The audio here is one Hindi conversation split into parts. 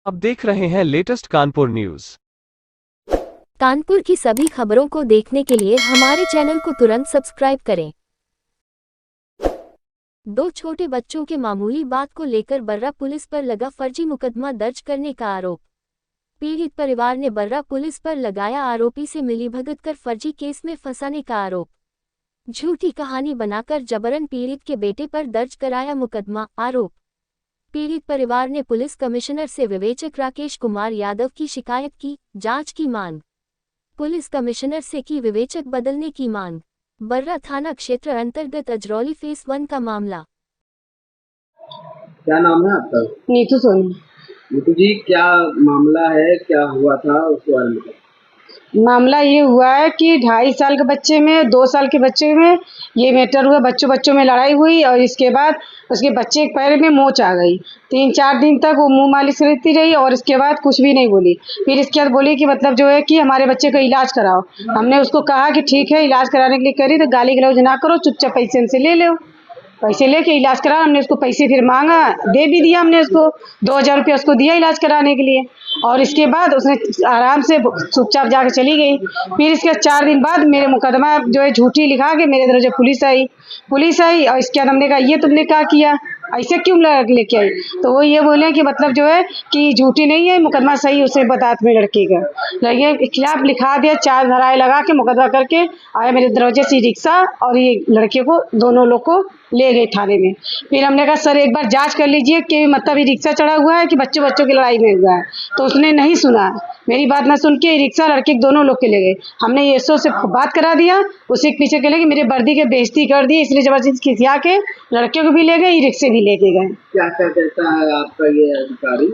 आप देख रहे हैं लेटेस्ट कानपुर न्यूज। कानपुर की सभी खबरों को देखने के लिए हमारे चैनल को तुरंत सब्सक्राइब करें। दो छोटे बच्चों के मामूली बात को लेकर बर्रा पुलिस पर लगा फर्जी मुकदमा दर्ज करने का आरोप। पीड़ित परिवार ने बर्रा पुलिस पर लगाया आरोपी से मिलीभगत कर फर्जी केस में फंसाने का आरोप। झूठी कहानी बनाकर जबरन पीड़ित के बेटे पर दर्ज कराया मुकदमा। आरोप। पीड़ित परिवार ने पुलिस कमिश्नर से विवेचक राकेश कुमार यादव की शिकायत की, जांच की मांग। पुलिस कमिश्नर से की विवेचक बदलने की मांग। बर्रा थाना क्षेत्र अंतर्गत अजरौली फेस 1 का मामला। क्या नाम है आपका? नीतू सोनी। नीतू जी, क्या मामला है, क्या हुआ था उसके बारे में बताइए। मामला ये हुआ है कि 2.5 साल के बच्चे में 2 साल के बच्चे में ये मैटर हुआ। बच्चों में लड़ाई हुई और इसके बाद उसके बच्चे के पैर में मोच आ गई। 3-4 दिन तक वो मुंह मालिश करती रही और इसके बाद कुछ भी नहीं बोली। फिर इसके बाद बोली कि मतलब जो है कि हमारे बच्चे का इलाज कराओ। हमने उसको कहा कि ठीक है, इलाज कराने के लिए करी तो गाली गलौज ना करो, चुपचाप पैसे इनसे ले लो। पैसे लेके इलाज करा। हमने उसको पैसे फिर मांगा, दे भी दिया। हमने उसको 2,000 रुपया उसको दिया इलाज कराने के लिए और इसके बाद उसने आराम से चुपचाप जाके चली गई। फिर इसके 4 दिन बाद मेरे मुकदमा जो है झूठी लिखा के मेरे दरवाजे पुलिस आई और इसके बाद हमने कहा ये तुमने क्या किया, ऐसे क्यों लेके आई? तो वो ये बोले कि मतलब जो है कि झूठी नहीं है, मुकदमा सही उसे बता मेरे लड़के का। लड़के के खिलाफ लिखा दिया, 4 धाराएं लगा के मुकदमा करके आया मेरे दरवाजे से रिक्शा और ये लड़के को दोनों लोग को ले गए थाने में। फिर हमने कहा सर एक बार जांच कर लीजिए कि मतलब ये रिक्शा चढ़ा हुआ है कि बच्चों की लड़ाई में हुआ है। तो उसने नहीं सुना, मेरी बात ना सुन के रिक्शा लड़के दोनों लोग के ले गए। हमने ये एसओ से बात करा दिया, उसी के पीछे के ले गए, मेरे वर्दी के बेइज्जती कर दी, इसलिए जबरदस्ती खिसिया के लड़के को भी ले गए, रिक्शे भी लेके गए। क्या क्या कहता है आपका ये अधिकारी,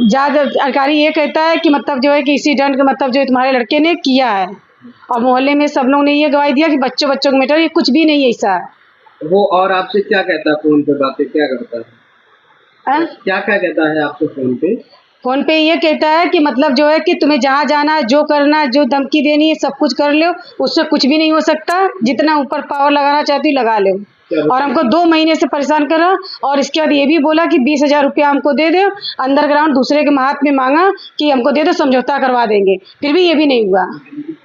जांच अधिकारी ये कहता है कि मतलब जो है कि इसी दंड का मतलब जो तुम्हारे लड़के ने किया है और मोहल्ले में सब लोग ने ये गवाही दिया कि बच्चों के मैटर ये कुछ भी नहीं है ऐसा। वो और आपसे क्या कहता है फोन पे, बातें क्या करता है? क्या कहता है आपसे फोन पे ये कहता है कि मतलब जो है कि तुम्हें जहाँ जाना है, जो करना है, जो धमकी देनी है सब कुछ कर लो, उससे कुछ भी नहीं हो सकता। जितना ऊपर पावर लगाना चाहती हो लगा लो। और हमको 2 महीने से परेशान करा और इसके बाद ये भी बोला कि 20,000 रुपया हमको दे दो। अंडरग्राउंड दूसरे के हाथ में मांगा कि हमको दे दो, समझौता करवा देंगे। फिर भी ये भी नहीं हुआ।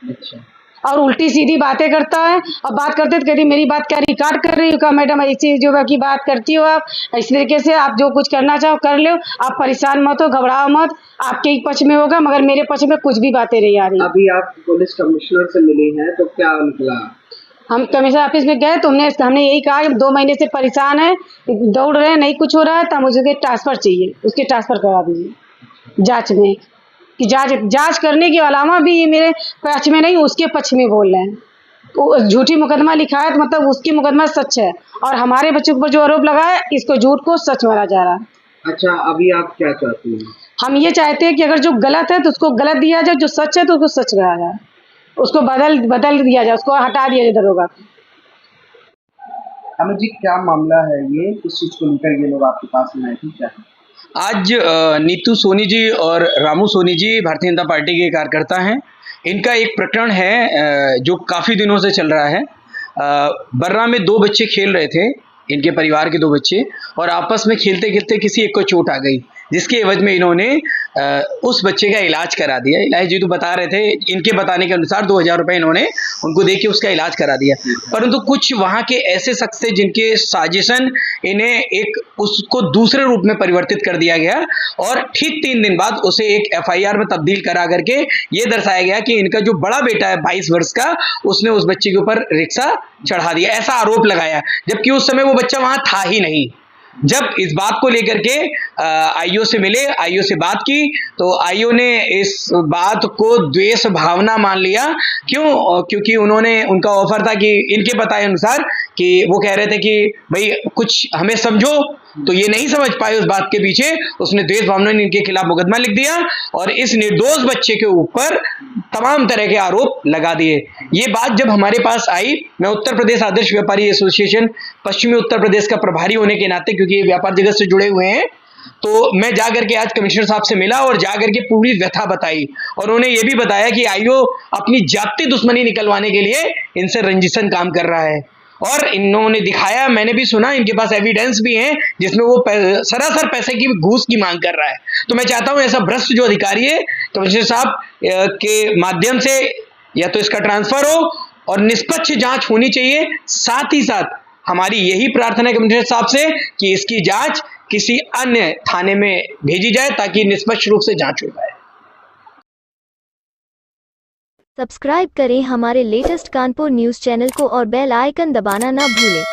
अच्छा। और उल्टी सीधी बातें करता है और बात करते तो कहती मेरी बात क्या रिकॉर्ड कर रही हो क्या मैडम, ऐसी जो की बात करती हो आप, इस तरीके से आप जो कुछ करना चाहो कर लो, आप परेशान मत हो, घबराओ मत, आपके ही पक्ष में होगा मगर मेरे पक्ष में कुछ भी बातें नहीं आ रही। अभी आप पुलिस कमिश्नर से मिली हैं तो क्या निकला? हम कमिश्नर ऑफिस में गए तो हमने यही कहा कि 2 महीने से परेशान है, दौड़ रहे हैं, नहीं कुछ हो रहा है तो मुझे ट्रांसफर चाहिए, उसके ट्रांसफर करवा दीजिए जांच में। कि जांच करने के अलावा भी ये मेरे पक्ष में नहीं उसके पक्ष में बोल रहे हैं। तो झूठी मुकदमा लिखा है तो मतलब उसकी मुकदमा सच है और हमारे बच्चों के ऊपर जो आरोप लगा है इसको झूठ को सच माना जा रहा है। अच्छा, अभी आप क्या चाहती हैं? हम ये चाहते हैं कि अगर जो गलत है तो उसको गलत दिया जाए, जो सच है तो उसको सच कहा जाए, उसको बदल दिया जाए, उसको हटा दिया जाए दरोगा। अमित जी, क्या मामला है ये, किस चीज को लेकर ये लोग आपके पास में आए थे, क्या? आज नीतू सोनी जी और रामू सोनी जी भारतीय जनता पार्टी के कार्यकर्ता हैं। इनका एक प्रकरण है जो काफ़ी दिनों से चल रहा है। बर्रा में 2 बच्चे खेल रहे थे, इनके परिवार के 2 बच्चे, और आपस में खेलते खेलते किसी एक को चोट आ गई, जिसके एवज में इन्होंने उस बच्चे का इलाज करा दिया। इलाज जी तो बता रहे थे, इनके बताने के अनुसार 2,000 रुपये इन्होंने उनको दे के उसका इलाज करा दिया। परंतु कुछ वहाँ के ऐसे शख्स थे जिनके साजिशन इन्हें एक उसको दूसरे रूप में परिवर्तित कर दिया गया और ठीक 3 दिन बाद उसे एक FIR में तब्दील करा करके ये दर्शाया गया कि इनका जो बड़ा बेटा है 22 वर्ष का, उसने उस बच्चे के ऊपर रिक्शा चढ़ा दिया, ऐसा आरोप लगाया, जबकि उस समय वो बच्चा वहां था ही नहीं। जब इस बात को लेकर के आईओ से मिले, आईओ से बात की, तो आईओ ने इस बात को द्वेष भावना मान लिया। क्यों? क्योंकि उनका ऑफर था कि इनके बताए अनुसार कि वो कह रहे थे कि भाई कुछ हमें समझो, तो ये नहीं समझ पाए उस बात के पीछे उसने द्वेष भावना ने इनके खिलाफ मुकदमा लिख दिया और इस निर्दोष बच्चे के ऊपर तमाम तरह के आरोप लगा दिए। ये बात जब हमारे पास आई, मैं उत्तर प्रदेश आदर्श व्यापारी एसोसिएशन पश्चिमी उत्तर प्रदेश का प्रभारी होने के नाते, क्योंकि ये व्यापार जगत से जुड़े हुए हैं, तो मैं जाकर के आज कमिश्नर साहब से मिला और जाकर के पूरी व्यथा बताई और उन्हें यह भी बताया कि आईओ अपनी जाति दुश्मनी निकलवाने के लिए इनसे रंजिशन काम कर रहा है और इन्होंने दिखाया, मैंने भी सुना, इनके पास एविडेंस भी है जिसमें वो सरासर पैसे की घूस की मांग कर रहा है। तो मैं चाहता हूं ऐसा भ्रष्ट जो अधिकारी है कमिश्नर साहब के माध्यम से या तो इसका ट्रांसफर हो और निष्पक्ष जांच होनी चाहिए। साथ ही साथ हमारी यही प्रार्थना है कमिश्नर साहब से कि इसकी जांच किसी अन्य थाने में भेजी जाए ताकि निष्पक्ष रूप से जांच हो पाए। सब्सक्राइब करें हमारे लेटेस्ट कानपुर न्यूज़ चैनल को और बेल आइकन दबाना ना भूलें।